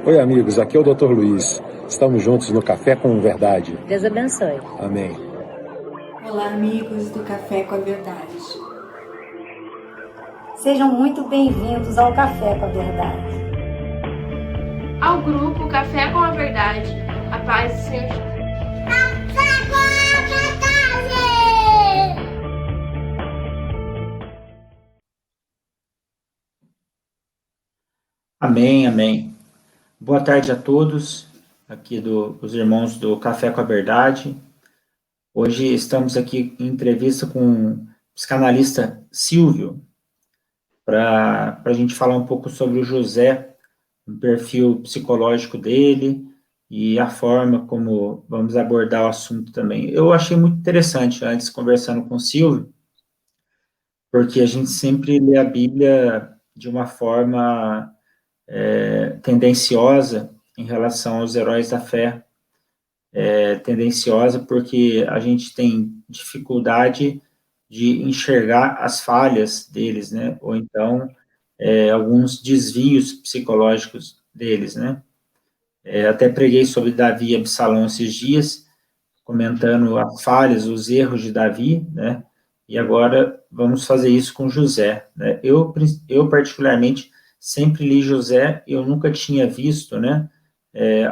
Oi, amigos, aqui é o Dr. Luiz. Estamos juntos no Café com Verdade. Deus abençoe. Amém. Olá, amigos do Café com a Verdade. Sejam muito bem-vindos ao Café com a Verdade. Ao grupo Café com a Verdade, a paz do Senhor. Café com a Verdade! Amém, amém. Boa tarde a todos, aqui os irmãos do Café com a Verdade. Hoje estamos aqui em entrevista com o psicanalista Silvio, para a gente falar um pouco sobre o José, o perfil psicológico dele e a forma como vamos abordar o assunto também. Eu achei muito interessante, antes, conversando com o Silvio, porque a gente sempre lê a Bíblia de uma forma tendenciosa em relação aos heróis da fé, tendenciosa porque a gente tem dificuldade de enxergar as falhas deles, né, ou então alguns desvios psicológicos deles, né. Até preguei sobre Davi e Absalão esses dias, comentando as falhas, os erros de Davi, né, e agora vamos fazer isso com José, né. Eu particularmente, sempre li José, eu nunca tinha visto, né,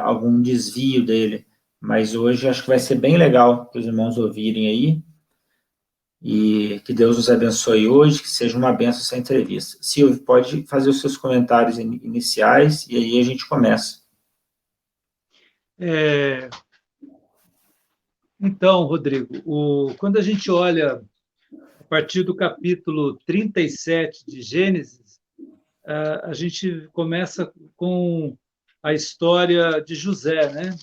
algum desvio dele, mas hoje acho que vai ser bem legal para os irmãos ouvirem aí, e que Deus nos abençoe hoje, que seja uma bênção essa entrevista. Silvio, pode fazer os seus comentários iniciais, e aí a gente começa. Então, Rodrigo, quando a gente olha a partir do capítulo 37 de Gênesis, a gente começa com a história de José, né?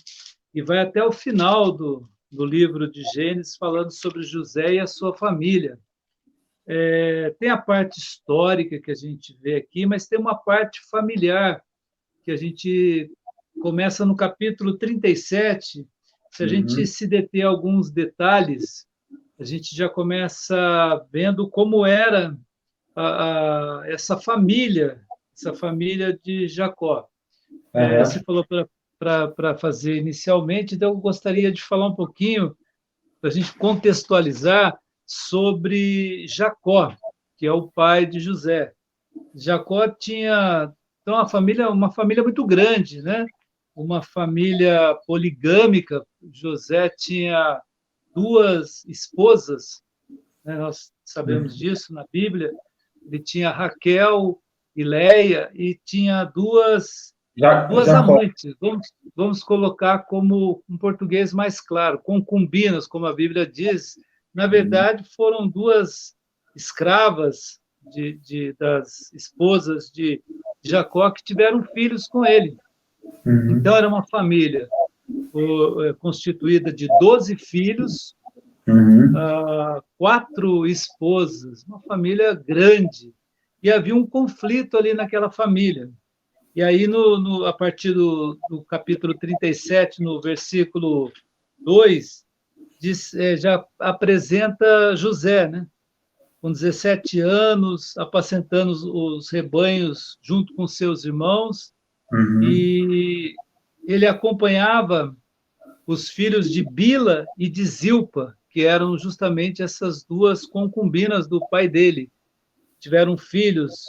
E vai até o final do livro de Gênesis, falando sobre José e a sua família. Tem a parte histórica que a gente vê aqui, mas tem uma parte familiar que a gente começa no capítulo 37. Se a gente se deter a alguns detalhes, a gente já começa vendo como era essa família de Jacó. Você falou para fazer inicialmente, então eu gostaria de falar um pouquinho, para a gente contextualizar sobre Jacó, que é o pai de José. Jacó tinha então, uma família muito grande, né? Uma família poligâmica. José tinha 2 esposas, né? Nós sabemos disso na Bíblia. Ele tinha Raquel e Leia, e tinha duas amantes, vamos colocar como um português mais claro, concubinas, como a Bíblia diz. Na verdade, foram 2 escravas das esposas de Jacó que tiveram filhos com ele. Então, era uma família constituída de 12 filhos, 4 esposas, uma família grande, e havia um conflito ali naquela família. E aí, a partir do capítulo 37, no versículo 2, já apresenta José, né? Com 17 anos, apacentando os rebanhos junto com seus irmãos, e ele acompanhava os filhos de Bila e de Zilpa, que eram justamente essas 2 concubinas do pai dele. Tiveram filhos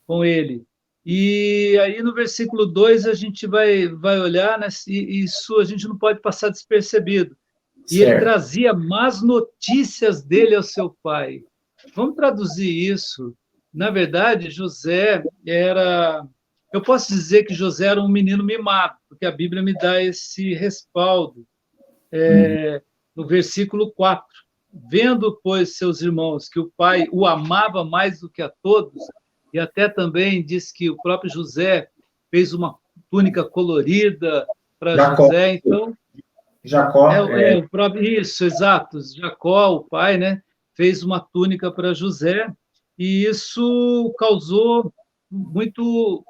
com ele. E aí, no versículo 2, a gente vai olhar, né, e isso a gente não pode passar despercebido. E ele trazia más notícias dele ao seu pai. Vamos traduzir isso. Na verdade, José era... Eu posso dizer que José era um menino mimado, porque a Bíblia me dá esse respaldo. No versículo 4. Vendo, pois, seus irmãos que o pai o amava mais do que a todos, e até também diz que o próprio José fez uma túnica colorida para José. Então, Jacó. O próprio, isso, exato. Jacó, o pai, né, fez uma túnica para José, e isso causou muito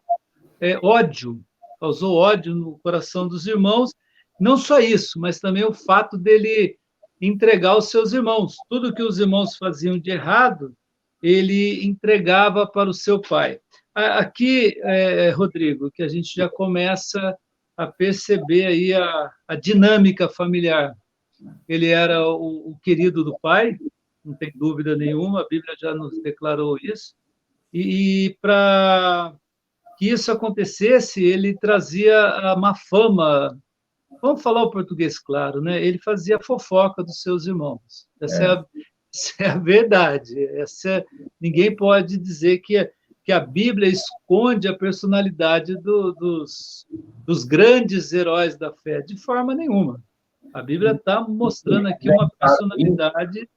ódio, causou ódio no coração dos irmãos. Não só isso, mas também o fato dele entregar os seus irmãos. Tudo que os irmãos faziam de errado, ele entregava para o seu pai. Aqui, Rodrigo, que a gente já começa a perceber aí a dinâmica familiar. Ele era o querido do pai, não tem dúvida nenhuma, a Bíblia já nos declarou isso, e para que isso acontecesse, ele trazia a má fama. Vamos falar o português claro, né? Ele fazia fofoca dos seus irmãos. Essa é a verdade. Ninguém pode dizer que a Bíblia esconde a personalidade dos grandes heróis da fé, de forma nenhuma. A Bíblia está mostrando aqui uma personalidade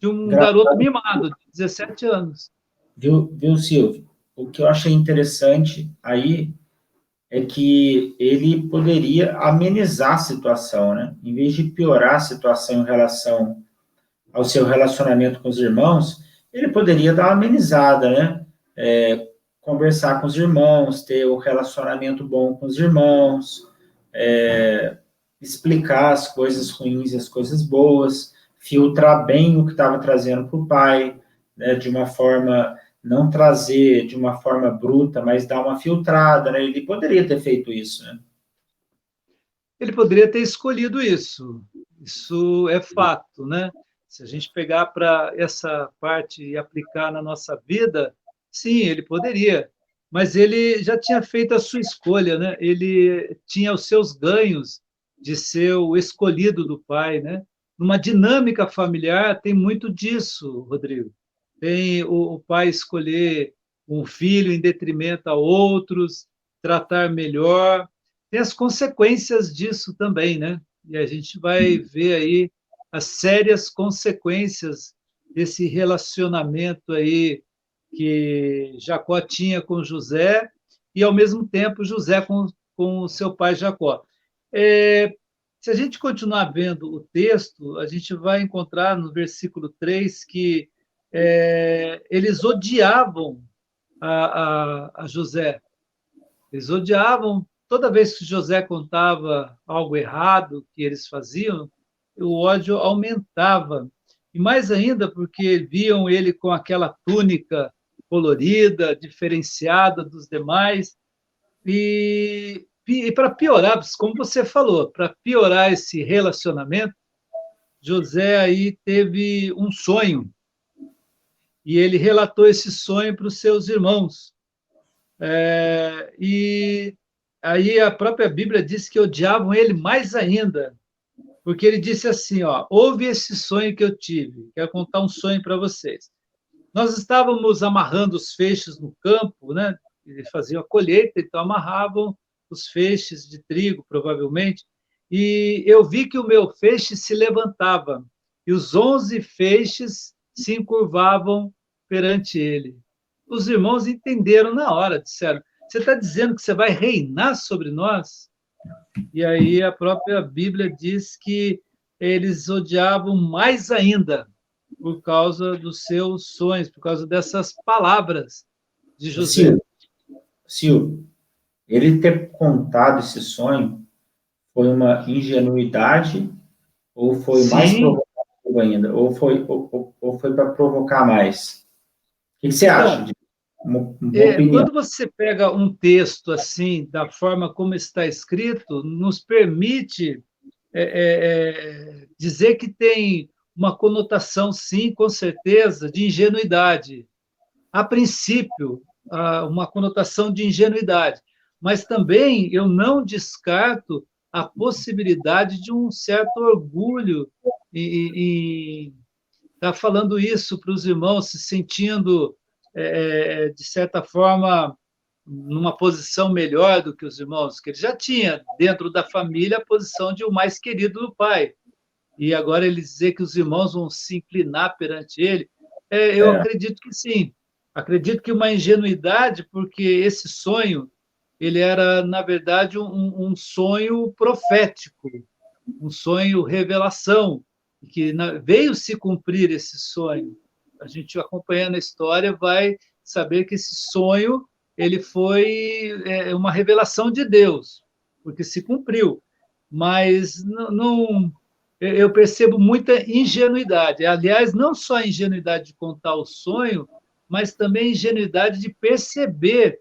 de um garoto mimado, de 17 anos. Viu, Silvio? O que eu achei interessante aí é que ele poderia amenizar a situação, né? Em vez de piorar a situação em relação ao seu relacionamento com os irmãos, ele poderia dar uma amenizada, né? Conversar com os irmãos, ter um relacionamento bom com os irmãos, explicar as coisas ruins e as coisas boas, filtrar bem o que estava trazendo para o pai, né? De uma forma... não trazer de uma forma bruta, mas dar uma filtrada, né? Ele poderia ter feito isso, né? Ele poderia ter escolhido isso. Isso é fato, né? Se a gente pegar para essa parte e aplicar na nossa vida, sim, ele poderia. Mas ele já tinha feito a sua escolha, né? Ele tinha os seus ganhos de ser o escolhido do pai, né? Numa dinâmica familiar tem muito disso, Rodrigo. Tem o pai escolher um filho em detrimento a outros, tratar melhor. Tem as consequências disso também, né? E a gente vai ver aí as sérias consequências desse relacionamento aí que Jacó tinha com José e, ao mesmo tempo, José com o seu pai Jacó. Se a gente continuar vendo o texto, a gente vai encontrar no versículo 3 que eles odiavam a José. Eles odiavam, toda vez que José contava algo errado que eles faziam, o ódio aumentava. E mais ainda porque viam ele com aquela túnica colorida, diferenciada dos demais. E para piorar, como você falou, para piorar esse relacionamento, José aí teve um sonho. E ele relatou esse sonho para os seus irmãos. E aí a própria Bíblia diz que odiavam ele mais ainda, porque ele disse assim, ouve esse sonho que eu tive, quero contar um sonho para vocês. Nós estávamos amarrando os feixes no campo, né? Eles faziam a colheita, então amarravam os feixes de trigo, provavelmente, e eu vi que o meu feixe se levantava, e os 11 feixes se encurvavam perante ele. Os irmãos entenderam na hora, disseram, você está dizendo que você vai reinar sobre nós? E aí a própria Bíblia diz que eles odiavam mais ainda por causa dos seus sonhos, por causa dessas palavras de José. Silvio, ele ter contado esse sonho foi uma ingenuidade ou foi mais provocativo ainda? Ou foi para provocar mais? O que você acha? Quando você pega um texto assim, da forma como está escrito, nos permite dizer que tem uma conotação, sim, com certeza, de ingenuidade. A princípio, uma conotação de ingenuidade, mas também eu não descarto a possibilidade de um certo orgulho em estar falando isso para os irmãos, se sentindo, de certa forma, numa posição melhor do que os irmãos, que ele já tinha dentro da família a posição de o mais querido do pai. E agora ele dizer que os irmãos vão se inclinar perante ele, eu acredito que sim. Acredito que uma ingenuidade, porque esse sonho, ele era, na verdade, um sonho profético, um sonho revelação, que veio se cumprir esse sonho. A gente, acompanhando a história, vai saber que esse sonho ele foi uma revelação de Deus, porque se cumpriu. Mas não, eu percebo muita ingenuidade. Aliás, não só a ingenuidade de contar o sonho, mas também a ingenuidade de perceber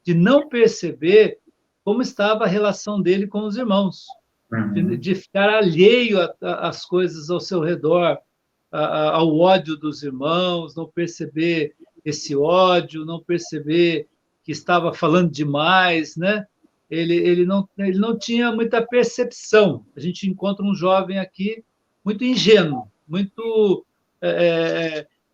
de não perceber como estava a relação dele com os irmãos, de ficar alheio às coisas ao seu redor, ao ódio dos irmãos, não perceber esse ódio, não perceber que estava falando demais, né? Ele não tinha muita percepção. A gente encontra um jovem aqui muito ingênuo, muito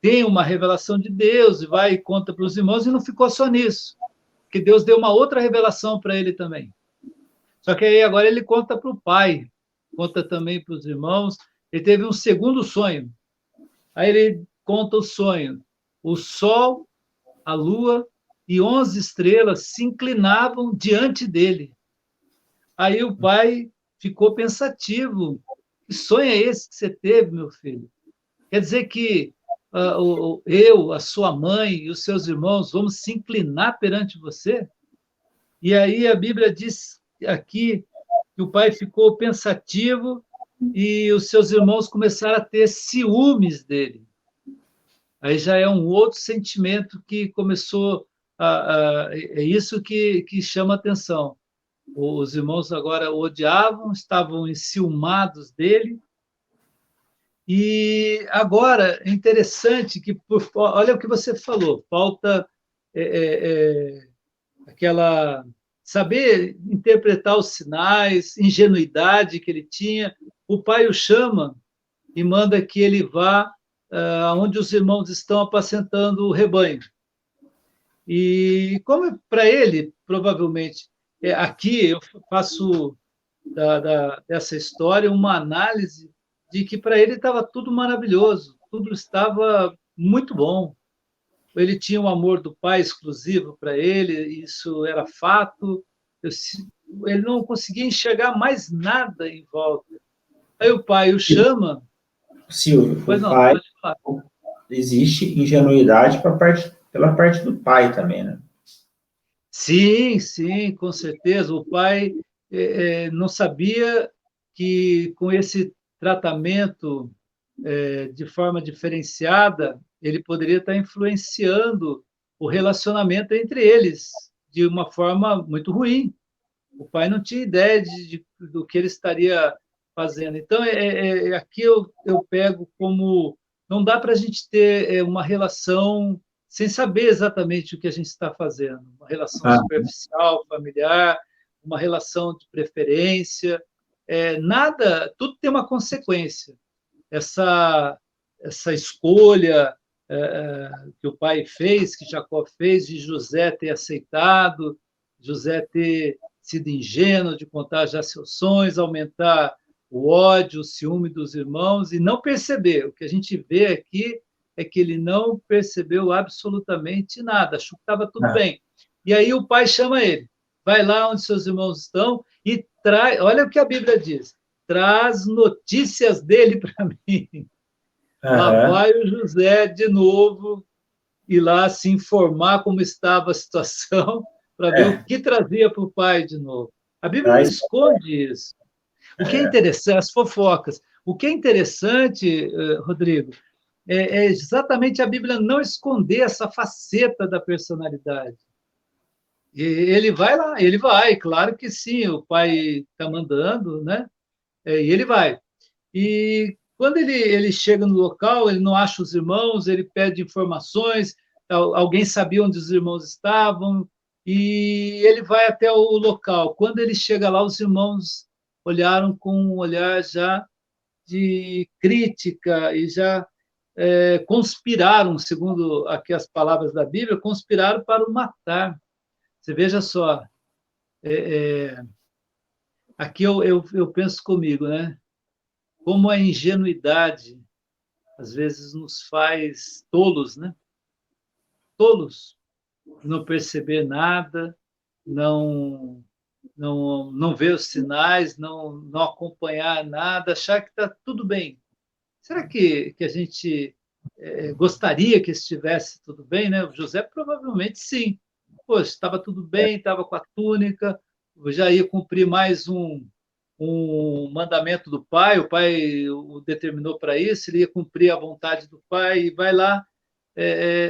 tem uma revelação de Deus e vai e conta para os irmãos, e não ficou só nisso, porque Deus deu uma outra revelação para ele também. Só que aí agora ele conta para o pai, conta também para os irmãos. Ele teve um segundo sonho. Aí ele conta o sonho. O sol, a lua e 11 estrelas se inclinavam diante dele. Aí o pai ficou pensativo. Que sonho é esse que você teve, meu filho? Quer dizer que eu, a sua mãe e os seus irmãos vamos se inclinar perante você? E aí a Bíblia diz aqui que o pai ficou pensativo e os seus irmãos começaram a ter ciúmes dele. Aí já é um outro sentimento que começou é isso que chama atenção. Os irmãos agora o odiavam, estavam enciumados dele. E agora é interessante que, olha o que você falou, falta aquela saber interpretar os sinais, ingenuidade que ele tinha. O pai o chama e manda que ele vá onde os irmãos estão apacentando o rebanho. E como para ele, provavelmente, aqui eu faço dessa história uma análise de que para ele estava tudo maravilhoso, tudo estava muito bom. Ele tinha um amor do pai exclusivo para ele, isso era fato. Ele não conseguia enxergar mais nada em volta. Aí o pai o chama. Silvio, Pois o não, pai, pode falar. existe ingenuidade pela parte do pai também, né? Sim, sim, com certeza. O pai não sabia que com esse tratamento de forma diferenciada, ele poderia estar influenciando o relacionamento entre eles de uma forma muito ruim. O pai não tinha ideia do que ele estaria fazendo. Então, aqui eu pego como... Não dá para a gente ter uma relação sem saber exatamente o que a gente está fazendo. Uma relação superficial, familiar, uma relação de preferência. Nada, tudo tem uma consequência. Essa escolha que o pai fez, que Jacó fez, de José ter aceitado, José ter sido ingênuo de contar já seus sonhos, aumentar o ódio, o ciúme dos irmãos e não perceber. O que a gente vê aqui é que ele não percebeu absolutamente nada, achou que estava tudo bem. E aí o pai chama ele, vai lá onde seus irmãos estão e traz, olha o que a Bíblia diz, traz notícias dele para mim. Lá vai o José de novo ir lá se informar como estava a situação para ver o que trazia para o pai de novo. A Bíblia não esconde isso. O que é interessante, as fofocas. O que é interessante, Rodrigo, é exatamente a Bíblia não esconder essa faceta da personalidade. E ele vai lá, ele vai, claro que sim, o pai está mandando, né? E ele vai. E quando ele chega no local, ele não acha os irmãos, ele pede informações, alguém sabia onde os irmãos estavam, e ele vai até o local. Quando ele chega lá, os irmãos olharam com um olhar já de crítica e já conspiraram, segundo aqui as palavras da Bíblia, conspiraram para o matar. Você veja só, aqui eu penso comigo, né? Como a ingenuidade às vezes nos faz tolos, né? Tolos, não perceber nada, não ver os sinais, não acompanhar nada, achar que está tudo bem. Será que a gente gostaria que estivesse tudo bem, né? O José provavelmente sim. Poxa, estava tudo bem, estava com a túnica, já ia cumprir mais um mandamento do pai, o pai o determinou para isso, ele ia cumprir a vontade do pai e vai lá.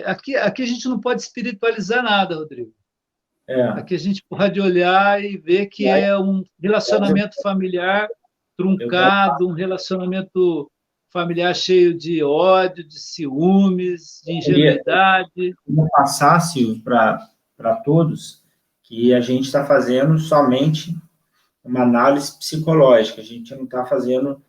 Aqui a gente não pode espiritualizar nada, Rodrigo. Aqui a gente pode olhar e ver que é um relacionamento familiar truncado, um relacionamento familiar cheio de ódio, de ciúmes, de ingenuidade. Vou passar, Silvio, para todos, que a gente está fazendo somente uma análise psicológica, a gente não está fazendo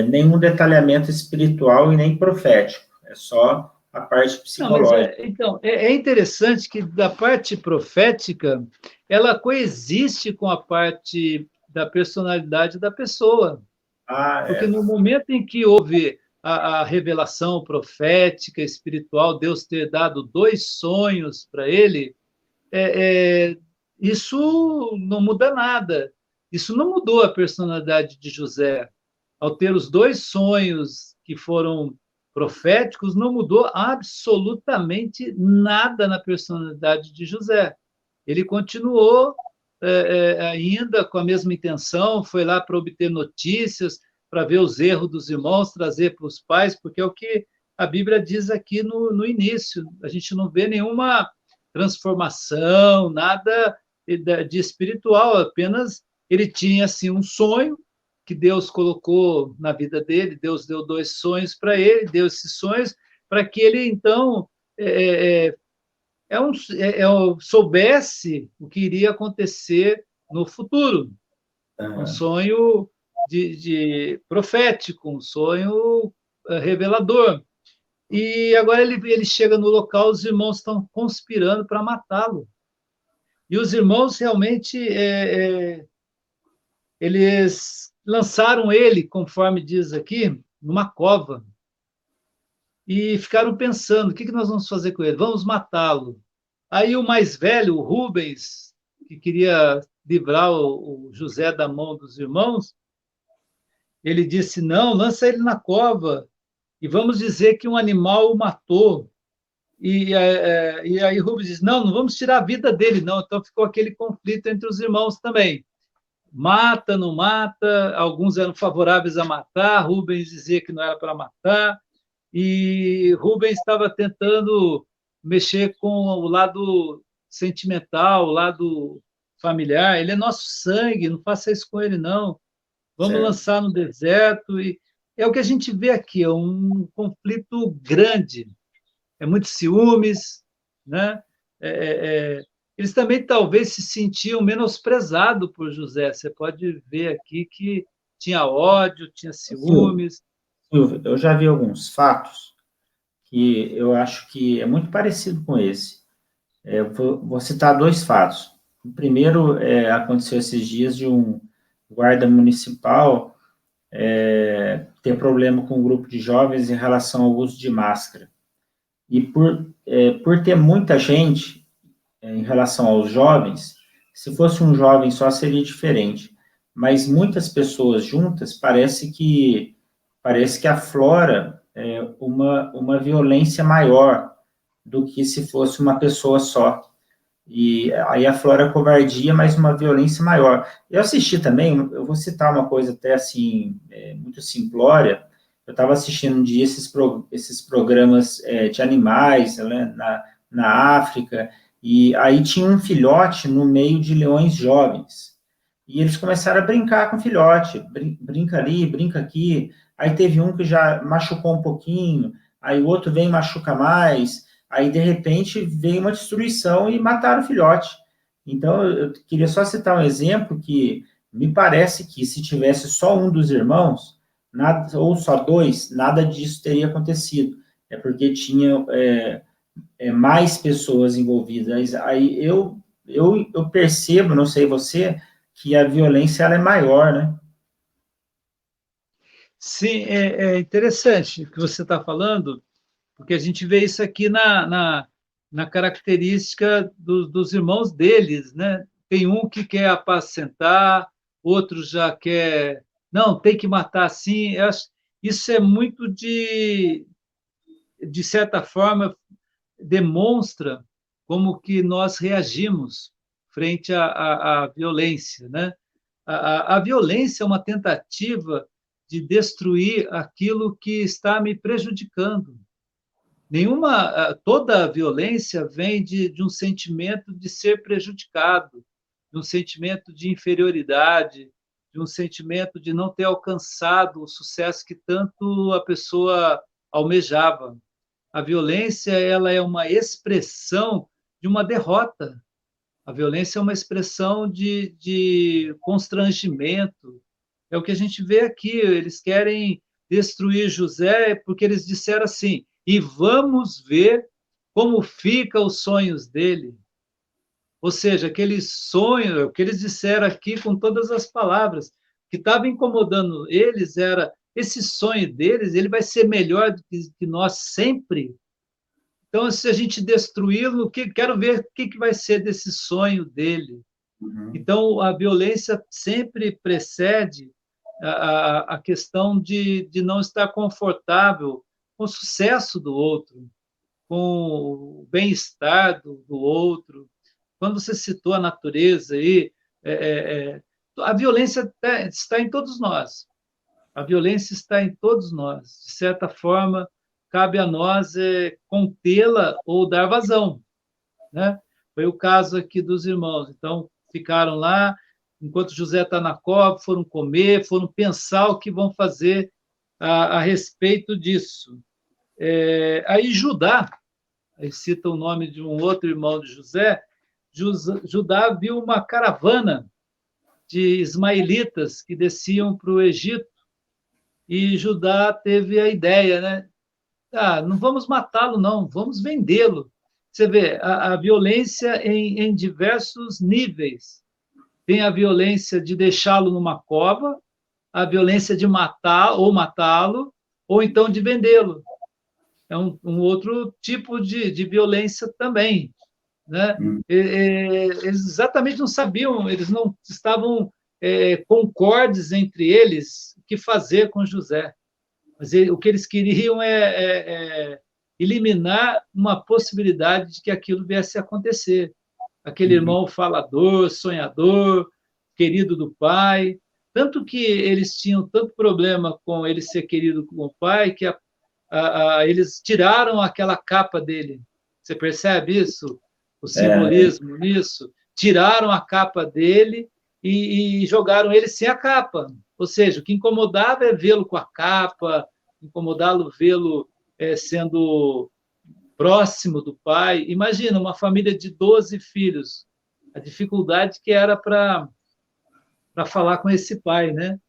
nenhum detalhamento espiritual e nem profético, é só a parte psicológica. Não, então, é interessante que da parte profética, ela coexiste com a parte da personalidade da pessoa. Porque no momento em que houve a revelação profética, espiritual, Deus ter dado 2 sonhos para ele, isso não muda nada. Isso não mudou a personalidade de José. Ao ter os 2 sonhos que foram proféticos, não mudou absolutamente nada na personalidade de José. Ele continuou ainda com a mesma intenção, foi lá para obter notícias, para ver os erros dos irmãos, trazer para os pais, porque é o que a Bíblia diz aqui no início. A gente não vê nenhuma transformação, nada de espiritual, apenas ele tinha assim, um sonho que Deus colocou na vida dele, Deus deu 2 sonhos para ele, deu esses sonhos para que ele, então, soubesse o que iria acontecer no futuro. Um sonho de profético, um sonho revelador. E agora ele chega no local, os irmãos estão conspirando para matá-lo. E os irmãos realmente eles lançaram ele, conforme diz aqui, numa cova. E ficaram pensando, o que nós vamos fazer com ele? Vamos matá-lo. Aí o mais velho, o Rubens, que queria livrar o José da mão dos irmãos, ele disse, não, lança ele na cova e vamos dizer que um animal o matou. E aí Rubens disse, não vamos tirar a vida dele, não. Então ficou aquele conflito entre os irmãos também. Mata, não mata, alguns eram favoráveis a matar, Rubens dizia que não era para matar, e Rubens estava tentando mexer com o lado sentimental, o lado familiar. Ele é nosso sangue, não faça isso com ele, não. Vamos lançar no deserto. E é o que a gente vê aqui, é um conflito grande. É muito ciúmes, né? Eles também talvez se sentiam menosprezados por José. Você pode ver aqui que tinha ódio, tinha ciúmes. Silvio, eu já vi alguns fatos que eu acho que é muito parecido com esse. Vou citar 2 fatos. O primeiro aconteceu esses dias de um guarda municipal ter problema com um grupo de jovens em relação ao uso de máscara. E por ter muita gente em relação aos jovens, se fosse um jovem só seria diferente, mas muitas pessoas juntas parece que aflora uma violência maior do que se fosse uma pessoa só. E aí aflora a covardia, mas uma violência maior. Eu assisti também, eu vou citar uma coisa até assim, muito simplória. Eu estava assistindo um dia esses programas de animais, né, na África, e aí tinha um filhote no meio de leões jovens. E eles começaram a brincar com o filhote, brinca ali, brinca aqui. Aí teve um que já machucou um pouquinho, aí o outro vem e machuca mais, aí de repente veio uma destruição e mataram o filhote. Então, eu queria só citar um exemplo que me parece que se tivesse só um dos irmãos, ou só 2, nada disso teria acontecido. É porque tinha mais pessoas envolvidas. Aí eu percebo, não sei você, que a violência ela é maior, né? Sim, é interessante o que você está falando, porque a gente vê isso aqui na característica dos irmãos deles, né? Tem um que quer apacentar, outro já quer... Não, tem que matar assim. Isso é muito de certa forma, demonstra como que nós reagimos frente à violência, né? A violência é uma tentativa de destruir aquilo que está me prejudicando. toda a violência vem de um sentimento de ser prejudicado, de um sentimento de inferioridade, de um sentimento de não ter alcançado o sucesso que tanto a pessoa almejava. A violência, ela é uma expressão de uma derrota. A violência é uma expressão de constrangimento. É o que a gente vê aqui. Eles querem destruir José porque eles disseram assim: e vamos ver como ficam os sonhos dele. Ou seja, aquele sonho, o que eles disseram aqui com todas as palavras, que estava incomodando eles era esse sonho deles, ele vai ser melhor do que nós sempre. Então, se a gente destruí-lo, quero ver o que vai ser desse sonho dele. Uhum. Então, a violência sempre precede a questão de não estar confortável com o sucesso do outro, com o bem-estar do outro. Quando você citou a natureza aí, a violência está em todos nós. A violência está em todos nós. De certa forma, cabe a nós contê-la ou dar vazão, né? Foi o caso aqui dos irmãos. Então, ficaram lá, enquanto José está na cova, foram comer, foram pensar o que vão fazer a respeito disso. Aí Judá, aí cita o nome de um outro irmão de José, Judá viu uma caravana de ismaelitas que desciam para o Egito, e Judá teve a ideia, né? Não vamos matá-lo, não, vamos vendê-lo. Você vê, a violência em diversos níveis. Tem a violência de deixá-lo numa cova, a violência de matá-lo, ou então de vendê-lo. É um outro tipo de violência também, né? Eles exatamente não sabiam, eles não estavam concordes entre eles o que fazer com José. Mas o que eles queriam é eliminar uma possibilidade de que aquilo viesse a acontecer. Aquele irmão falador, sonhador, querido do pai, tanto que eles tinham tanto problema com ele ser querido com o pai, que eles tiraram aquela capa dele. Você percebe isso? O simbolismo nisso? Tiraram a capa dele e jogaram ele sem a capa. Ou seja, o que incomodava é vê-lo com a capa, incomodá-lo vê-lo sendo próximo do pai. Imagina, uma família de 12 filhos, a dificuldade que era para falar com esse pai, né?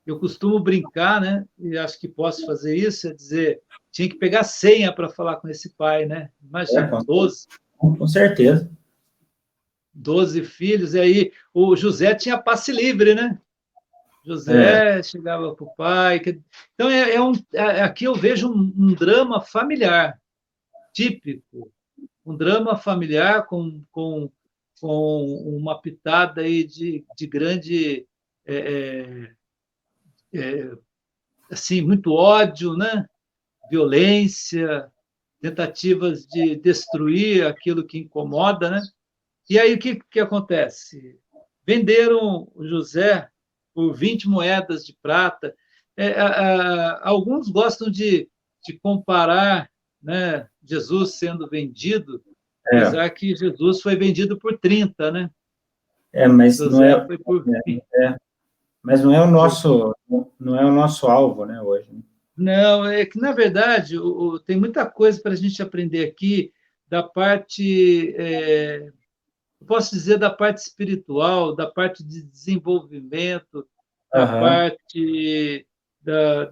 Eu costumo brincar, né? E acho que posso fazer isso, é dizer, tinha que pegar senha para falar com esse pai, né? Imagina, 12. Com certeza. 12 filhos, e aí o José tinha passe livre, né? José chegava para o pai. Então, aqui eu vejo um drama familiar, típico. Um drama familiar com uma pitada aí de grande... assim, muito ódio, né? Violência, tentativas de destruir aquilo que incomoda, né? E aí o que acontece? Venderam o José por 20 moedas de prata. Alguns gostam de comparar, né, Jesus sendo vendido, apesar que Jesus foi vendido por 30, né? Mas José não é, foi por 20. Mas não é o nosso alvo, né, hoje. Não, é que, na verdade, tem muita coisa para a gente aprender aqui da parte, eu posso dizer, da parte espiritual, da parte de desenvolvimento, da parte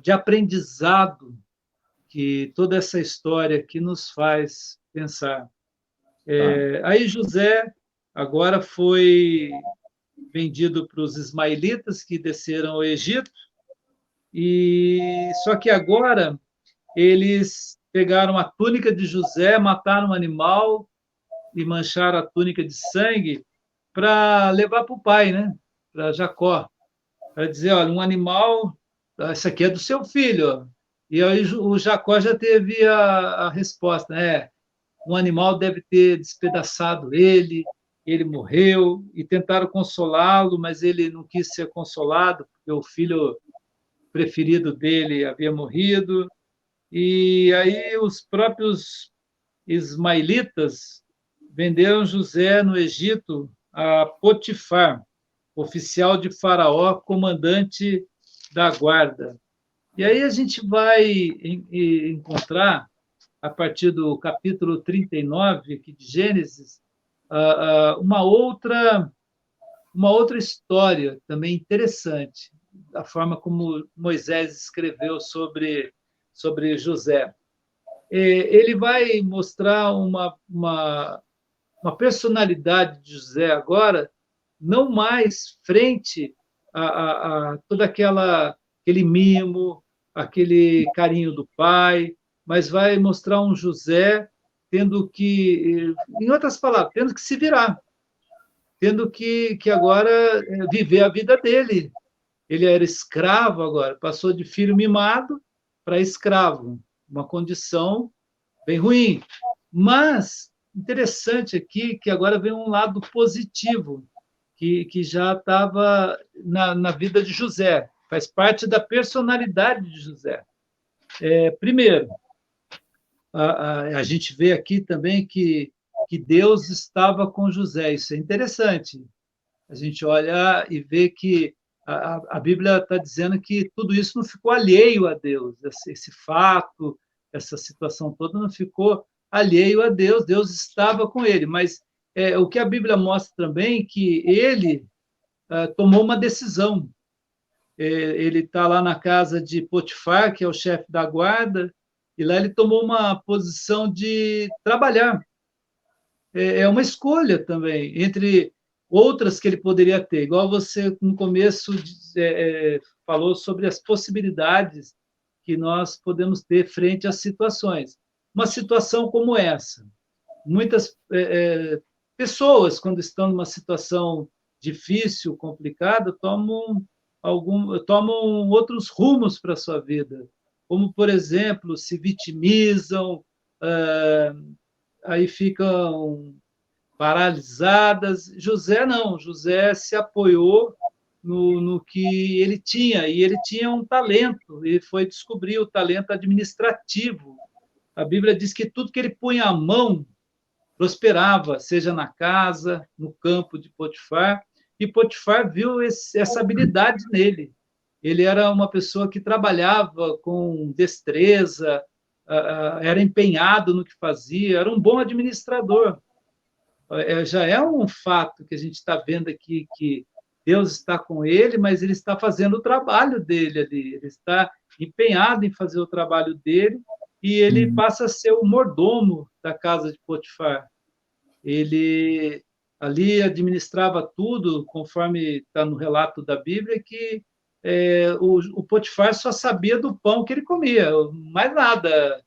de aprendizado que toda essa história aqui nos faz pensar. Aí José agora foi vendido para os ismaelitas que desceram ao Egito, só que agora eles pegaram a túnica de José, mataram um animal e mancharam a túnica de sangue para levar para o pai, né? Para Jacó, para dizer, olha, um animal, isso aqui é do seu filho. Ó. E aí o Jacó já teve a resposta, né? Um animal deve ter despedaçado ele morreu, e tentaram consolá-lo, mas ele não quis ser consolado, porque o filho preferido dele havia morrido, E aí os próprios ismaelitas venderam José no Egito a Potifar, oficial de Faraó, comandante da guarda. E aí a gente vai encontrar, a partir do capítulo 39 aqui de Gênesis, uma outra história também interessante, da forma como Moisés escreveu sobre José. Ele vai mostrar uma personalidade de José agora, não mais frente a todo aquele mimo, aquele carinho do pai, mas vai mostrar um José tendo que, em outras palavras, tendo que se virar, tendo que agora viver a vida dele. Ele era escravo agora, passou de filho mimado para escravo, uma condição bem ruim. Mas, interessante aqui que agora vem um lado positivo, que já estava na vida de José, faz parte da personalidade de José. Primeiro, a gente vê aqui também que Deus estava com José, isso é interessante. A gente olha e vê que a Bíblia está dizendo que tudo isso não ficou alheio a Deus, esse fato, essa situação toda não ficou alheio a Deus, Deus estava com ele, mas o que a Bíblia mostra também é que ele tomou uma decisão. Ele está lá na casa de Potifar, que é o chefe da guarda, e lá ele tomou uma posição de trabalhar. É uma escolha também, entre outras que ele poderia ter, igual você no começo falou sobre as possibilidades que nós podemos ter frente às situações. Uma situação como essa, muitas pessoas, quando estão numa situação difícil, complicada, tomam outros rumos para a sua vida, como, por exemplo, se vitimizam, aí ficam paralisadas. José não, José se apoiou no que ele tinha, e ele tinha um talento, e foi descobrir o talento administrativo. A Bíblia diz que tudo que ele punha a mão prosperava, seja na casa, no campo de Potifar, e Potifar viu essa habilidade nele. Ele era uma pessoa que trabalhava com destreza, era empenhado no que fazia, era um bom administrador. Já é um fato que a gente está vendo aqui, que Deus está com ele, mas ele está fazendo o trabalho dele ali, ele está empenhado em fazer o trabalho dele, e ele passa a ser o mordomo da casa de Potifar. Ele ali administrava tudo, conforme está no relato da Bíblia, que o Potifar só sabia do pão que ele comia, mais nada.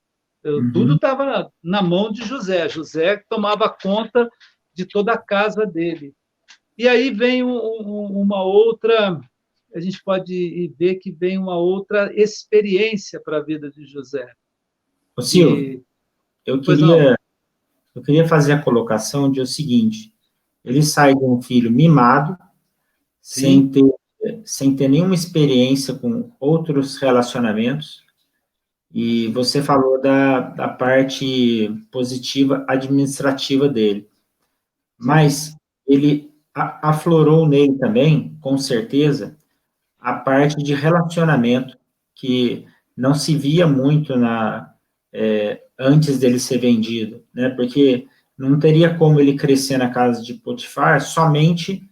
Tudo estava na mão de José. José tomava conta de toda a casa dele. E aí vem uma outra, a gente pode ver que vem uma outra experiência para a vida de José. Ô, Silvio, eu queria fazer a colocação de o seguinte: ele sai de um filho mimado, sem ter nenhuma experiência com outros relacionamentos, e você falou da parte positiva administrativa dele, mas ele aflorou nele também, com certeza, a parte de relacionamento, que não se via muito antes dele ser vendido, né? Porque não teria como ele crescer na casa de Potifar somente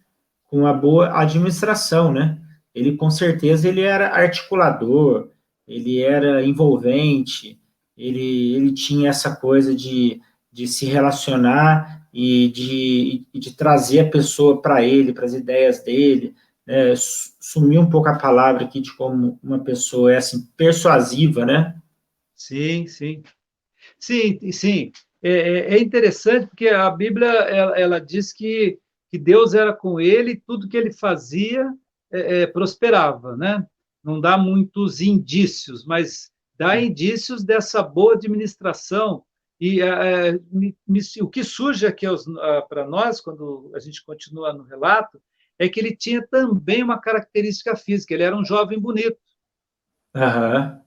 com uma boa administração, né? Ele, com certeza, ele era articulador, ele era envolvente, ele tinha essa coisa de se relacionar e de trazer a pessoa para ele, para as ideias dele, né? Sumiu um pouco a palavra aqui de como uma pessoa é, assim, persuasiva, né? Sim. É interessante porque a Bíblia ela diz que Deus era com ele e tudo que ele fazia prosperava, né? Não dá muitos indícios, mas dá indícios dessa boa administração. E o que surge aqui para nós, quando a gente continua no relato, é que ele tinha também uma característica física, ele era um jovem bonito. Aham.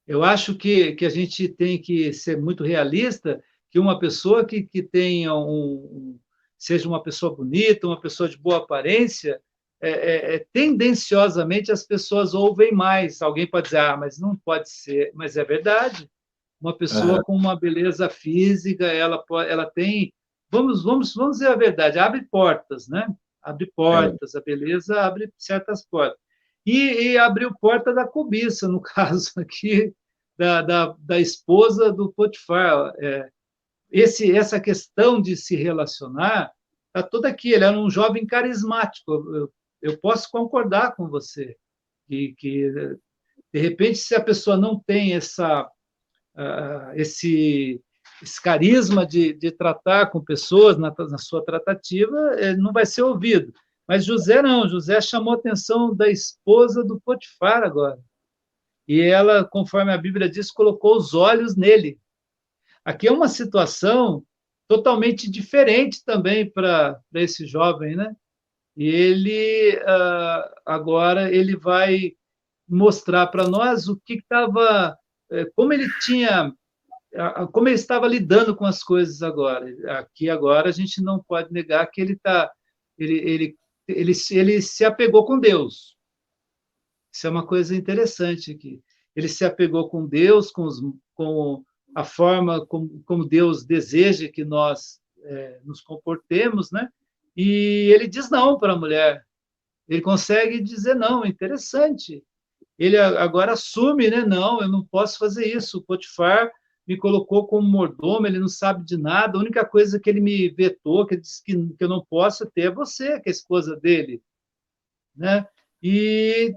Eu acho que a gente tem que ser muito realista, que uma pessoa que tenha seja uma pessoa bonita, uma pessoa de boa aparência, tendenciosamente as pessoas ouvem mais. Alguém pode dizer, mas não pode ser, mas é verdade. Uma pessoa com uma beleza física, ela tem, vamos dizer a verdade, abre portas, né? Abre portas, a beleza abre certas portas. E abriu porta da cobiça, no caso aqui da esposa do Potifar. Essa questão de se relacionar está toda aqui. Ele era um jovem carismático. Eu posso concordar com você que de repente, se a pessoa não tem esse carisma de tratar com pessoas na sua tratativa, não vai ser ouvido. Mas José não, José chamou a atenção da esposa do Potifar agora. E ela, conforme a Bíblia diz, colocou os olhos nele. Aqui é uma situação totalmente diferente também para esse jovem, né? E ele, agora, ele vai mostrar para nós o que estava, como ele estava lidando com as coisas agora. Aqui agora a gente não pode negar que ele se apegou com Deus. Isso é uma coisa interessante aqui. Ele se apegou com Deus, com a forma como Deus deseja que nós nos comportemos, né? E ele diz não para a mulher. Ele consegue dizer não, interessante. Ele agora assume, né? Não, eu não posso fazer isso. O Potifar me colocou como mordomo, ele não sabe de nada. A única coisa que ele me vetou, que ele disse que eu não posso ter, é você, que é a esposa dele, né? E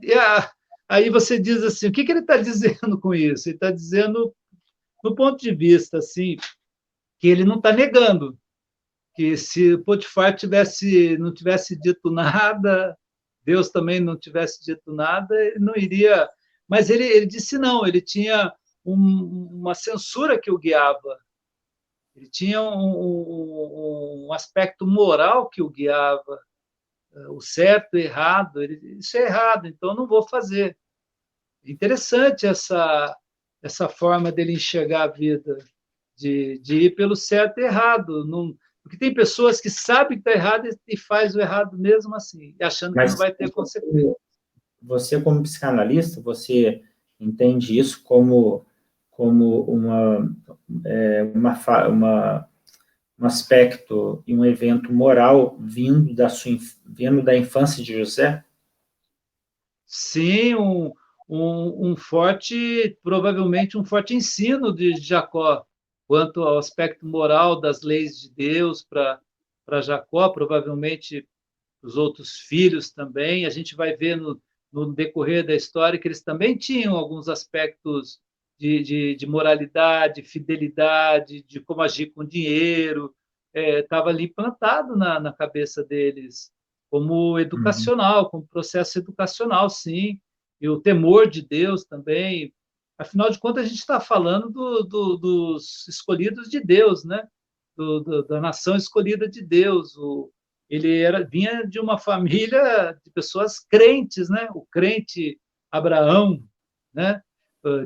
aí você diz assim, o que ele está dizendo com isso? Ele está dizendo, no ponto de vista assim, que ele não está negando, que se Potifar não tivesse dito nada, Deus também não tivesse dito nada, ele não iria. Mas ele disse não, ele tinha uma censura que o guiava, ele tinha um aspecto moral que o guiava, o certo e errado. Isso é errado, então eu não vou fazer. Interessante essa forma dele enxergar a vida, de ir pelo certo e errado. Porque tem pessoas que sabem que está errado e faz o errado mesmo assim, achando que não vai ter consequência. Você, como psicanalista, você entende isso como um aspecto e um evento moral vindo da infância de José? Sim, provavelmente um forte ensino de Jacó quanto ao aspecto moral das leis de Deus para Jacó, provavelmente os outros filhos também. A gente vai ver no decorrer da história que eles também tinham alguns aspectos de moralidade, fidelidade, de como agir com dinheiro. Estava ali plantado na cabeça deles, como educacional, como processo educacional, sim. E o temor de Deus também. Afinal de contas, a gente está falando dos escolhidos de Deus, né? Da nação escolhida de Deus. Ele vinha de uma família de pessoas crentes, né? O crente Abraão, né?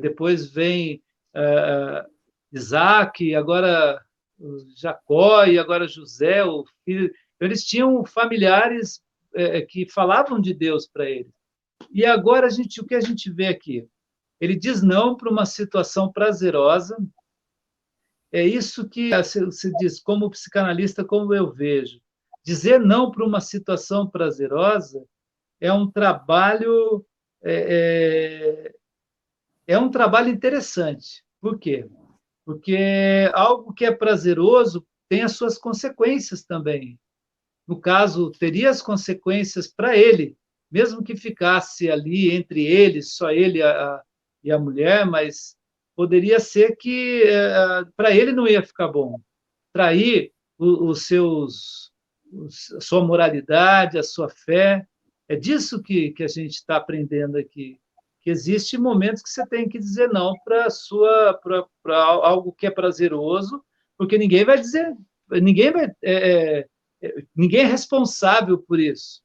Depois vem Isaac, agora Jacó e agora José, o filho. Eles tinham familiares que falavam de Deus para eles. E agora o que a gente vê aqui? Ele diz não para uma situação prazerosa. É isso que se diz, como psicanalista, como eu vejo. Dizer não para uma situação prazerosa é um trabalho um trabalho interessante. Por quê? Porque algo que é prazeroso tem as suas consequências também. No caso, teria as consequências para ele, mesmo que ficasse ali entre eles, só ele e a mulher, mas poderia ser que para ele não ia ficar bom. Trair a sua moralidade, a sua fé. É disso que a gente está aprendendo aqui. Que existem momentos que você tem que dizer não para algo que é prazeroso, porque ninguém vai dizer, ninguém é responsável por isso.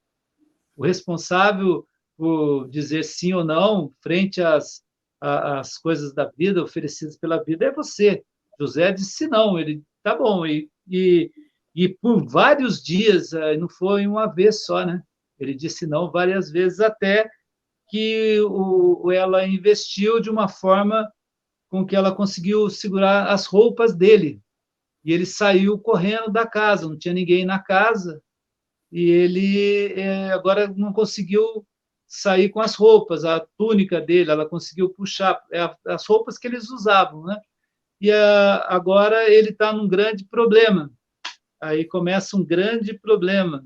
O responsável por dizer sim ou não frente às as coisas da vida, oferecidas pela vida, é você. José disse não, ele, tá bom, e por vários dias, não foi uma vez só, né? Ele disse não várias vezes, até que ela investiu de uma forma com que ela conseguiu segurar as roupas dele. E ele saiu correndo da casa, não tinha ninguém na casa, e ele agora não conseguiu sair com as roupas, a túnica dele, ela conseguiu puxar as roupas que eles usavam, né? E agora ele está num grande problema. Aí começa um grande problema.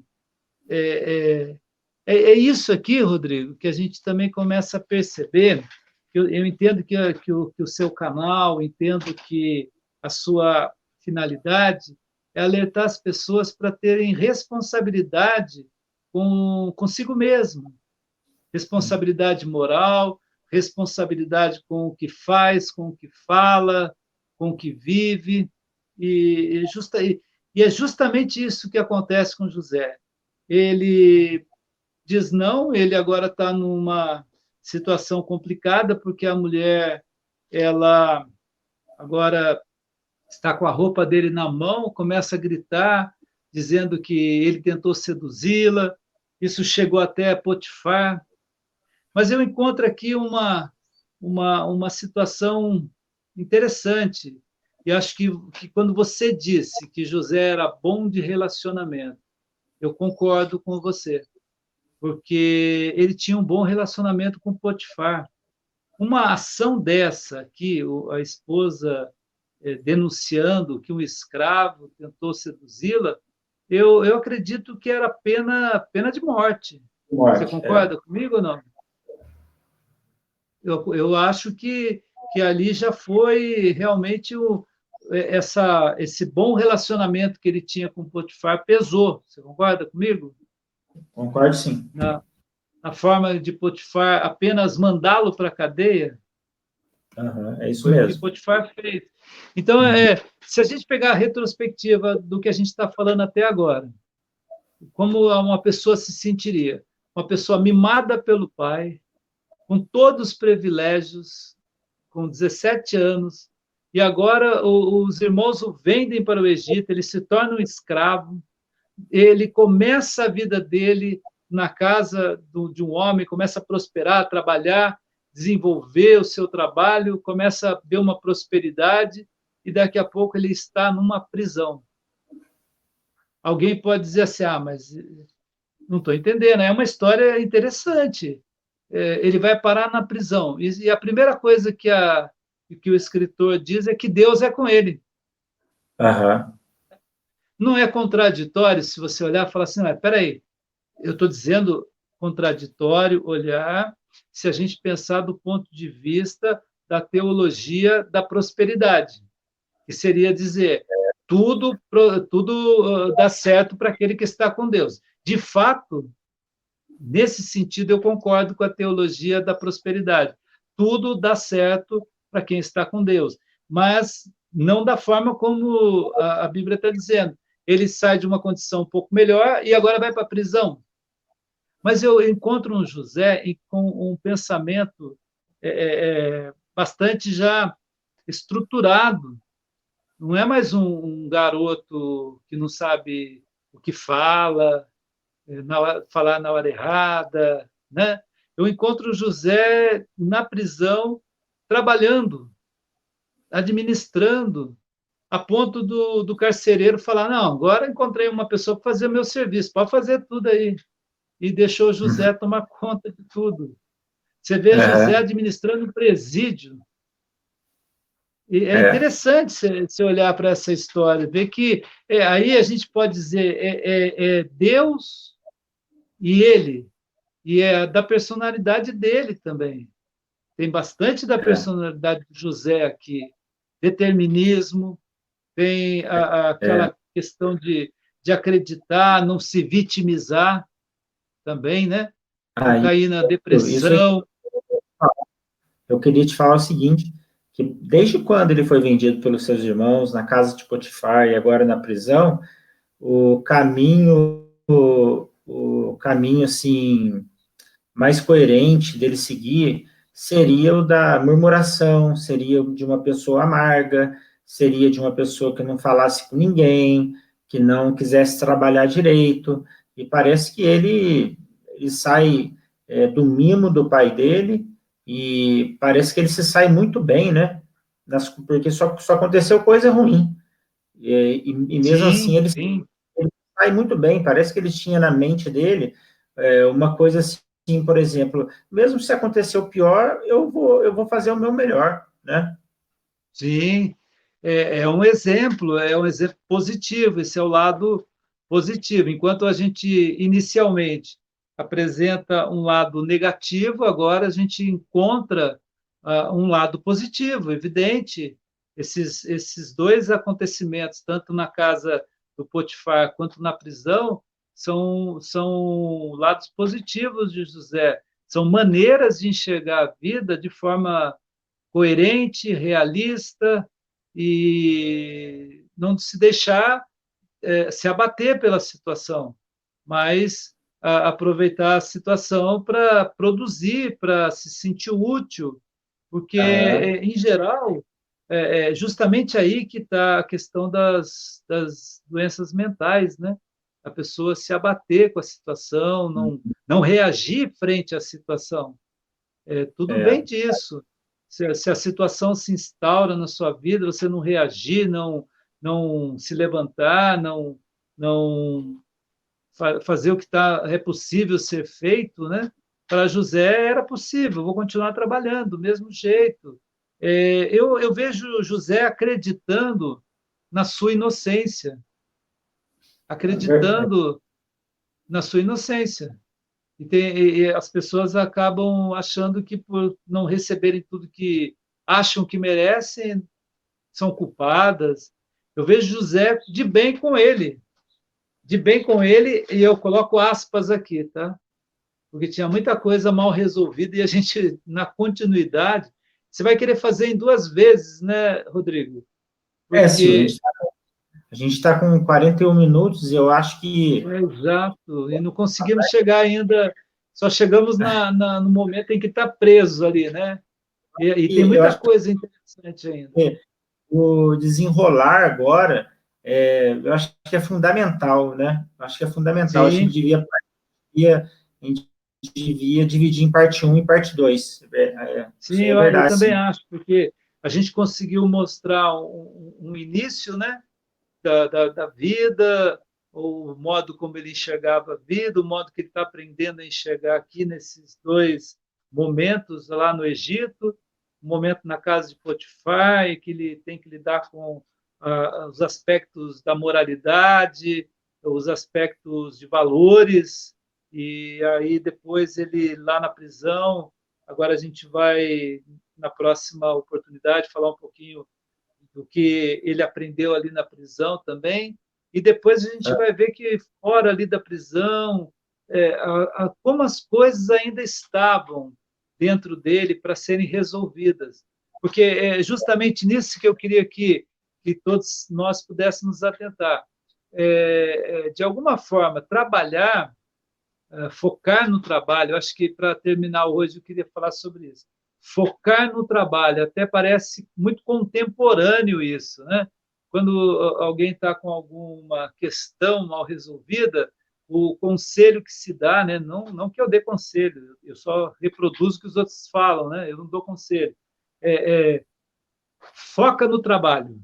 É isso aqui, Rodrigo, que a gente também começa a perceber. Eu entendo que o seu canal, entendo que a sua finalidade é alertar as pessoas para terem responsabilidade consigo mesmo. Responsabilidade moral, responsabilidade com o que faz, com o que fala, com o que vive. E é justamente isso que acontece com José. Ele diz não, ele agora está numa situação complicada, porque a mulher, ela agora está com a roupa dele na mão, começa a gritar, dizendo que ele tentou seduzi-la, isso chegou até Potifar. Mas eu encontro aqui uma situação interessante, e acho que quando você disse que José era bom de relacionamento, eu concordo com você, porque ele tinha um bom relacionamento com Potifar. Uma ação dessa aqui, a esposa denunciando que um escravo tentou seduzi-la, eu acredito que era pena de morte. Você concorda comigo ou não? Eu acho que ali já foi realmente esse bom relacionamento que ele tinha com Potifar pesou. Você concorda comigo? Concordo, sim. Na forma de Potifar apenas mandá-lo para a cadeia. É isso mesmo. Que Potifar fez. Então, se a gente pegar a retrospectiva do que a gente está falando até agora, como uma pessoa se sentiria? Uma pessoa mimada pelo pai, com todos os privilégios, com 17 anos, e agora os irmãos o vendem para o Egito, ele se torna um escravo, ele começa a vida dele na casa de um homem, começa a prosperar, a trabalhar, desenvolver o seu trabalho, começa a ver uma prosperidade, e daqui a pouco ele está numa prisão. Alguém pode dizer assim, mas não estou entendendo, é uma história interessante. Ele vai parar na prisão, e a primeira coisa que o escritor diz é que Deus é com ele. Não é contraditório se você olhar e falar assim, espera aí, eu estou dizendo contraditório olhar se a gente pensar do ponto de vista da teologia da prosperidade, que seria dizer, tudo dá certo para aquele que está com Deus. De fato, nesse sentido, eu concordo com a teologia da prosperidade. Tudo dá certo para quem está com Deus, mas não da forma como a Bíblia está dizendo. Ele sai de uma condição um pouco melhor e agora vai para a prisão. Mas eu encontro um José com um pensamento bastante já estruturado. Não é mais um garoto que não sabe o que fala, falar na hora errada, né? Eu encontro o José na prisão, trabalhando, administrando, a ponto do carcereiro falar, não, agora encontrei uma pessoa para fazer o meu serviço, pode fazer tudo aí. E deixou José tomar conta de tudo. Você vê José administrando um presídio. E é interessante você olhar para essa história, ver que aí a gente pode dizer é Deus e ele, e é da personalidade dele também. Tem bastante da personalidade de José aqui. Determinismo, tem aquela questão de acreditar, não se vitimizar também, né? Não cair na depressão. Eu queria te falar o seguinte, que desde quando ele foi vendido pelos seus irmãos, na casa de Potifar e agora na prisão, o caminho assim, mais coerente dele seguir seria o da murmuração, seria de uma pessoa amarga, seria de uma pessoa que não falasse com ninguém, que não quisesse trabalhar direito, e parece que ele sai do mimo do pai dele, e parece que ele se sai muito bem, né? Porque só aconteceu coisa ruim. E mesmo assim, ele sai muito bem, parece que ele tinha na mente dele uma coisa assim, por exemplo, mesmo se acontecer o pior, eu vou fazer o meu melhor, né? Sim, é um exemplo positivo, esse é o lado positivo. Enquanto a gente inicialmente apresenta um lado negativo, agora a gente encontra um lado positivo, evidente. Esses dois acontecimentos, tanto na casa do Potifar quanto na prisão, são lados positivos de José, são maneiras de enxergar a vida de forma coerente, realista e não se deixar se abater pela situação, mas aproveitar a situação para produzir, para se sentir útil, porque, em geral, é justamente aí que está a questão das doenças mentais, né? A pessoa se abater com a situação, não reagir frente à situação. Tudo bem disso. Se a situação se instaura na sua vida, você não reagir, não se levantar, não fazer o que é possível ser feito, né? Para José era possível, vou continuar trabalhando do mesmo jeito. Eu vejo José acreditando na sua inocência, acreditando na sua inocência. E as pessoas acabam achando que, por não receberem tudo que acham que merecem, são culpadas. Eu vejo José de bem com ele, e eu coloco aspas aqui, tá? Porque tinha muita coisa mal resolvida e a gente, na continuidade, você vai querer fazer em 2 vezes, né, Rodrigo? Porque... sim, a gente está com 41 minutos e eu acho que... Exato, e não conseguimos chegar ainda, só chegamos no momento em que está preso ali, né? E tem muita coisa interessante ainda. O desenrolar agora, eu acho que é fundamental, né? Acho que é fundamental. Sim. A gente devia dividir em parte 1 e parte 2. Sim, eu também acho, porque a gente conseguiu mostrar um início, né? Da vida, o modo como ele enxergava a vida, o modo que ele está aprendendo a enxergar aqui nesses 2 momentos lá no Egito, um momento na casa de Potifar, em que ele tem que lidar com os aspectos da moralidade, os aspectos de valores, e aí depois ele lá na prisão. Agora a gente vai, na próxima oportunidade, falar um pouquinho do que ele aprendeu ali na prisão também, e depois a gente vai ver que fora ali da prisão, como as coisas ainda estavam dentro dele para serem resolvidas, porque é justamente nisso que eu queria que todos nós pudéssemos atentar. De alguma forma, trabalhar, focar no trabalho. Eu acho que, para terminar hoje, eu queria falar sobre isso. Focar no trabalho, até parece muito contemporâneo isso, né? Quando alguém está com alguma questão mal resolvida, o conselho que se dá, né? Não que eu dê conselho, eu só reproduzo o que os outros falam, né? Eu não dou conselho. Foca no trabalho,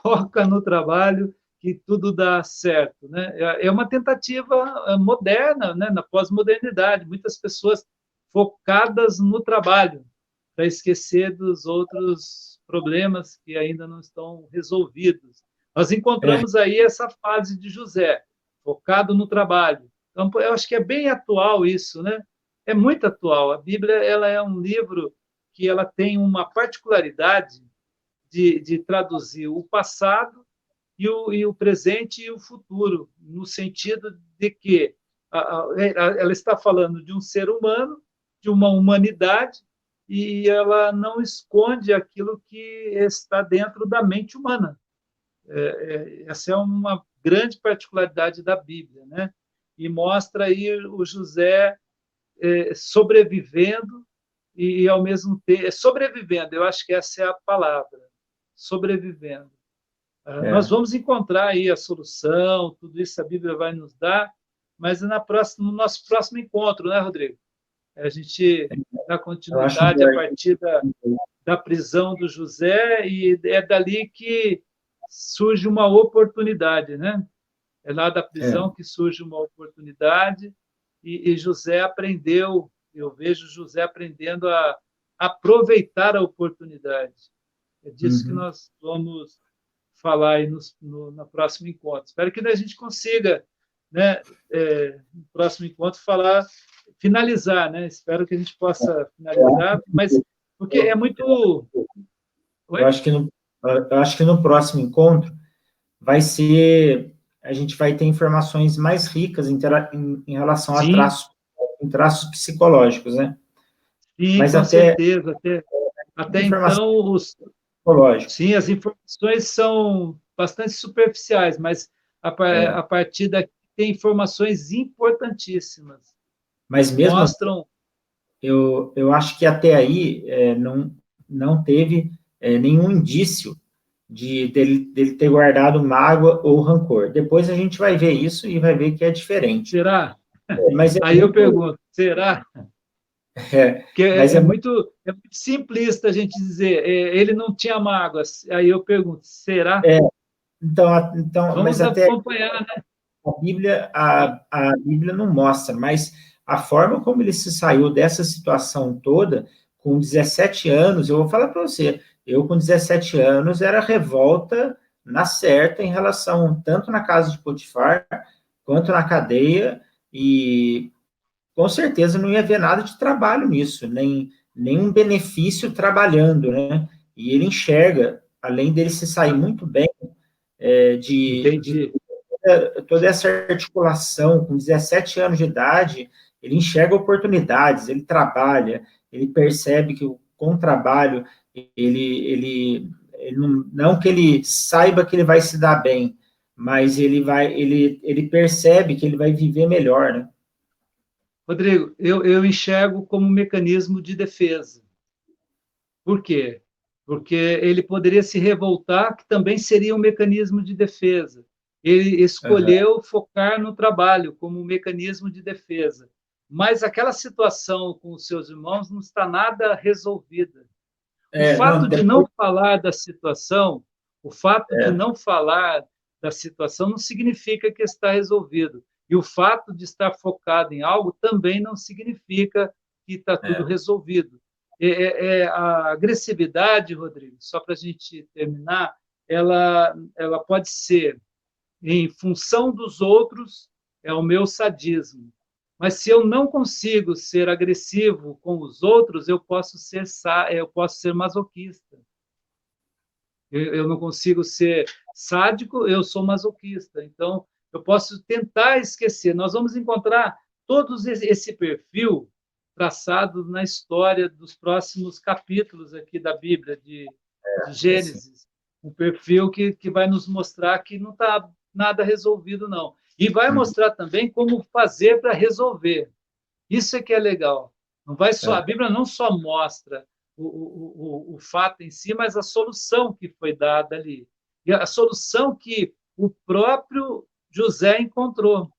foca no trabalho que tudo dá certo, né? É uma tentativa moderna, né? Na pós-modernidade, muitas pessoas focadas no trabalho, para esquecer dos outros problemas que ainda não estão resolvidos. Nós encontramos aí essa fase de José, focado no trabalho. Então, eu acho que é bem atual isso, né? É muito atual. A Bíblia, ela é um livro que ela tem uma particularidade de traduzir o passado e o presente e o futuro, no sentido de que ela está falando de um ser humano, de uma humanidade, e ela não esconde aquilo que está dentro da mente humana. Essa é uma grande particularidade da Bíblia, né? E mostra aí o José sobrevivendo e ao mesmo tempo, sobrevivendo, eu acho que essa é a palavra, sobrevivendo. Nós vamos encontrar aí a solução, tudo isso a Bíblia vai nos dar, mas no nosso próximo encontro, né, Rodrigo? A gente dá continuidade a partir da prisão do José, e é dali que surge uma oportunidade, né? É lá da prisão que surge uma oportunidade, e José aprendeu, eu vejo José aprendendo a aproveitar a oportunidade. É disso que nós vamos falar aí no próximo encontro. Espero que a gente consiga, né, no próximo encontro, finalizar, né? Espero que a gente possa finalizar, mas porque é muito... Eu acho que no próximo encontro a gente vai ter informações mais ricas em relação a traços psicológicos, né? Sim, mas com certeza. Até então, sim, as informações são bastante superficiais, mas a partir daqui tem informações importantíssimas. Mas mesmo mostram... eu acho que até aí não teve nenhum indício dele ter guardado mágoa ou rancor. Depois a gente vai ver isso e vai ver que é diferente. Será? Mas aí eu pergunto, será? Mas é muito simplista a gente dizer, ele não tinha mágoas. Aí eu pergunto, será? Então, vamos mas acompanhar, né? A Bíblia não mostra, mas a forma como ele se saiu dessa situação toda, com 17 anos, eu vou falar para você, eu com 17 anos era revolta na certa em relação, tanto na casa de Potifar, quanto na cadeia, e com certeza não ia haver nada de trabalho nisso, nenhum benefício trabalhando, né? E ele enxerga, além dele se sair muito bem, de toda essa articulação, com 17 anos de idade, ele enxerga oportunidades, ele trabalha, ele percebe que com o trabalho, ele não que ele saiba que ele vai se dar bem, mas ele percebe que ele vai viver melhor, né? Rodrigo, eu enxergo como um mecanismo de defesa. Por quê? Porque ele poderia se revoltar, que também seria um mecanismo de defesa. Ele escolheu focar no trabalho como um mecanismo de defesa. Mas aquela situação com os seus irmãos não está nada resolvida. O fato de não falar da situação, não significa que está resolvido. E o fato de estar focado em algo também não significa que está tudo resolvido. A agressividade, Rodrigo, só para a gente terminar, ela pode ser em função dos outros, é o meu sadismo. Mas se eu não consigo ser agressivo com os outros, eu posso ser masoquista. Eu não consigo ser sádico, eu sou masoquista. Então, eu posso tentar esquecer. Nós vamos encontrar todo esse perfil traçado na história dos próximos capítulos aqui da Bíblia, de Gênesis. Um perfil que vai nos mostrar que não está nada resolvido, não. E vai mostrar também como fazer para resolver. Isso é que é legal. Não vai só, a Bíblia não só mostra o fato em si, mas a solução que foi dada ali. E a solução que o próprio José encontrou.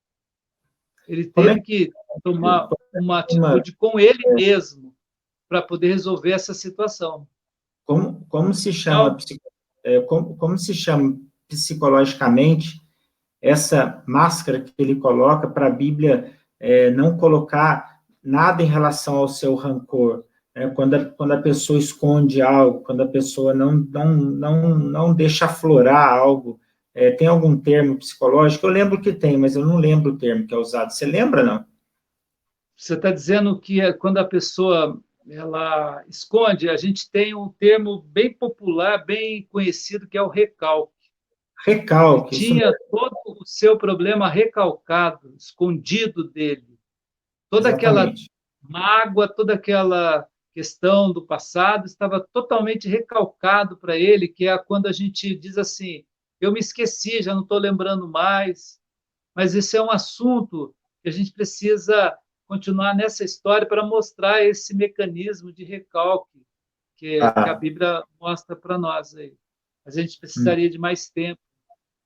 Ele teve que tomar uma atitude com ele mesmo para poder resolver essa situação. Como se chama psicologicamente essa máscara que ele coloca para a Bíblia não colocar nada em relação ao seu rancor, né? Quando a pessoa esconde algo, quando a pessoa não deixa aflorar algo, tem algum termo psicológico? Eu lembro que tem, mas eu não lembro o termo que é usado. Você lembra, não? Você está dizendo que quando a pessoa ela esconde, a gente tem um termo bem popular, bem conhecido, que é o recalque. Recalque. Tinha todo o seu problema recalcado, escondido dele. Toda aquela mágoa, toda aquela questão do passado estava totalmente recalcado para ele, que é quando a gente diz assim, eu me esqueci, já não estou lembrando mais. Mas esse é um assunto que a gente precisa continuar nessa história para mostrar esse mecanismo de recalque que a Bíblia mostra para nós aí. A gente precisaria de mais tempo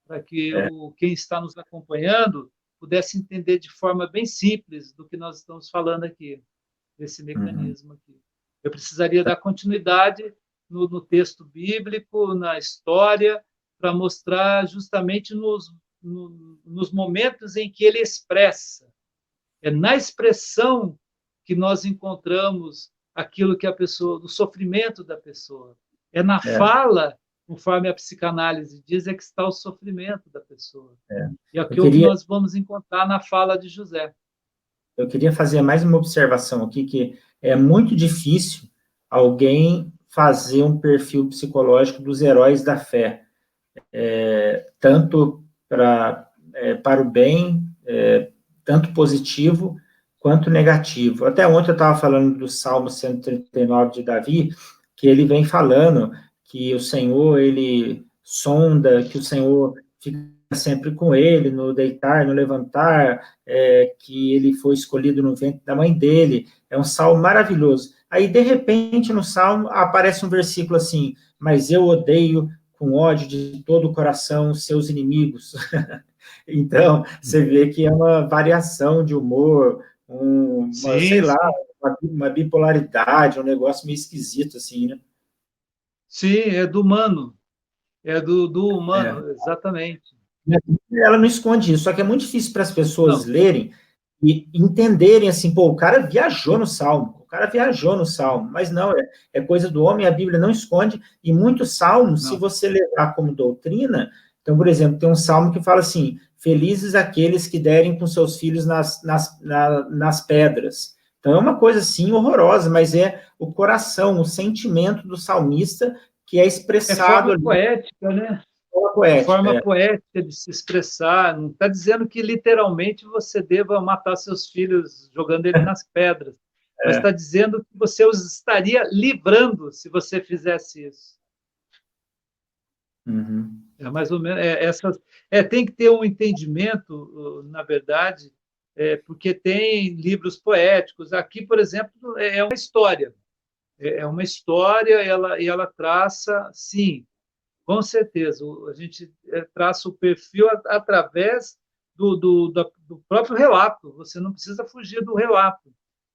para que quem está nos acompanhando pudesse entender de forma bem simples do que nós estamos falando aqui, desse mecanismo aqui. Eu precisaria dar continuidade no texto bíblico, na história, para mostrar justamente nos momentos em que ele expressa. É na expressão que nós encontramos aquilo que a pessoa, do sofrimento da pessoa. É na fala, conforme a psicanálise diz, é que está o sofrimento da pessoa. E aquilo que nós vamos encontrar na fala de José. Eu queria fazer mais uma observação aqui, que é muito difícil alguém fazer um perfil psicológico dos heróis da fé, tanto para o bem, tanto positivo quanto negativo. Até ontem eu estava falando do Salmo 139 de Davi, que ele vem falando que o Senhor, ele sonda, que o Senhor fica sempre com ele, no deitar, no levantar, que ele foi escolhido no ventre da mãe dele. É um salmo maravilhoso. Aí, de repente, no salmo, aparece um versículo assim: mas eu odeio com ódio de todo o coração os seus inimigos. Então, você vê que é uma variação de humor, sei lá, uma bipolaridade, um negócio meio esquisito, assim, né? Sim, é do humano. É do humano, exatamente. Ela não esconde isso, só que é muito difícil para as pessoas lerem e entenderem assim, pô, o cara viajou no Salmo, mas não, é coisa do homem, a Bíblia não esconde, e muitos salmos, se você levar como doutrina, então, por exemplo, tem um salmo que fala assim: felizes aqueles que derem com seus filhos nas pedras. Então, é uma coisa assim horrorosa, mas é o coração, o sentimento do salmista que é expressado. É forma poética, né? Forma poética de se expressar. Não está dizendo que literalmente você deva matar seus filhos jogando ele nas pedras, mas está dizendo que você os estaria livrando se você fizesse isso. É mais ou menos tem que ter um entendimento, na verdade, porque tem livros poéticos. Aqui, por exemplo, é uma história. É uma história, e ela traça, sim, com certeza, a gente traça o perfil através do próprio relato. Você não precisa fugir do relato.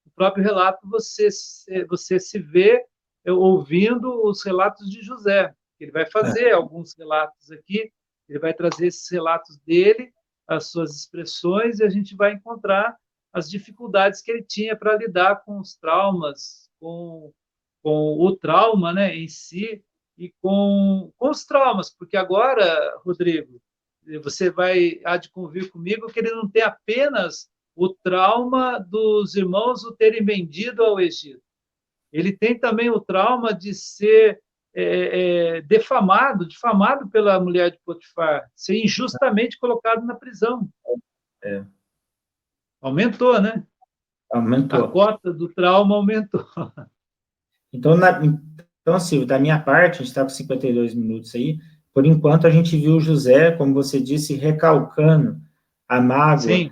O próprio relato você se vê ouvindo os relatos de José. Ele vai fazer alguns relatos aqui, ele vai trazer esses relatos dele, as suas expressões, e a gente vai encontrar as dificuldades que ele tinha para lidar com os traumas, com o trauma, né, em si, e com os traumas, porque agora, Rodrigo, você há de convir comigo que ele não tem apenas o trauma dos irmãos o terem vendido ao Egito. Ele tem também o trauma de ser difamado pela mulher de Potifar, ser injustamente colocado na prisão. Aumentou, né? Aumentou. A cota do trauma aumentou. Então, Silvio, da minha parte, a gente está com 52 minutos aí, por enquanto a gente viu o José, como você disse, recalcando a mágoa, Sim.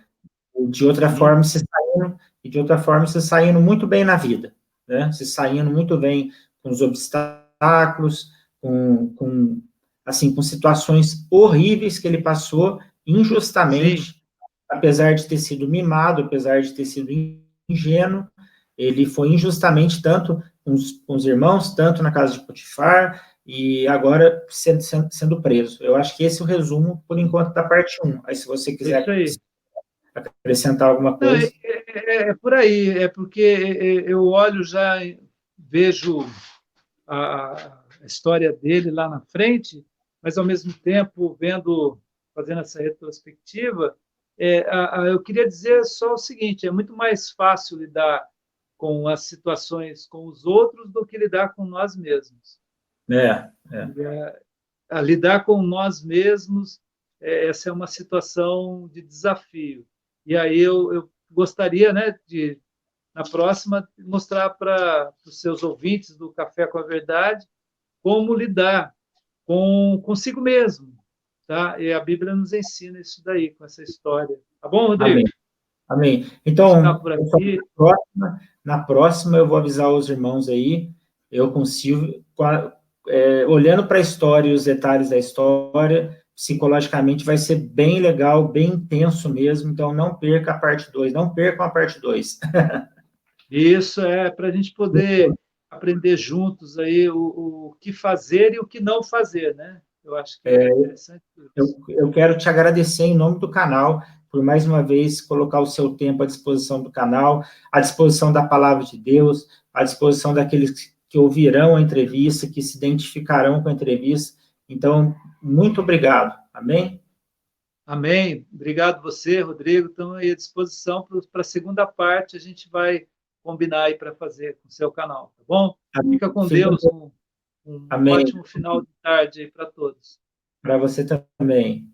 de outra forma se saindo muito bem na vida, né? Se saindo muito bem com os obstáculos, com situações horríveis que ele passou injustamente. Sim. Apesar de ter sido mimado, apesar de ter sido ingênuo, ele foi injustamente tanto com os irmãos, tanto na casa de Potifar, e agora sendo preso. Eu acho que esse é o resumo, por enquanto, da parte 1. Aí, se você quiser acrescentar alguma coisa... É por aí, é porque eu olho já, vejo a história dele lá na frente, mas, ao mesmo tempo, fazendo essa retrospectiva, eu queria dizer só o seguinte: é muito mais fácil lidar com as situações com os outros do que lidar com nós mesmos. Lidar com nós mesmos, essa é uma situação de desafio. E aí eu gostaria, né, de, na próxima, mostrar para os seus ouvintes do Café com a Verdade como lidar consigo mesmo. Tá? E a Bíblia nos ensina isso daí, com essa história. Tá bom, Rodrigo? Amém. Amém. Ficar Então, por pessoal, aqui. na próxima eu vou avisar os irmãos aí, eu consigo, olhando para a história e os detalhes da história, psicologicamente vai ser bem legal, bem intenso mesmo, então não perca a parte 2, não percam a parte 2. Isso é para a gente poder aprender juntos aí o que fazer e o que não fazer, né? Eu acho que é interessante isso. Eu quero te agradecer em nome do canal, por mais uma vez colocar o seu tempo à disposição do canal, à disposição da palavra de Deus, à disposição daqueles que ouvirão a entrevista, que se identificarão com a entrevista. Então, muito obrigado. Amém? Amém. Obrigado você, Rodrigo. Estamos aí à disposição para a segunda parte. A gente vai combinar aí para fazer com o seu canal, tá bom? Fica com Deus. Um Amém. ótimo final de tarde aí para todos. Para você também.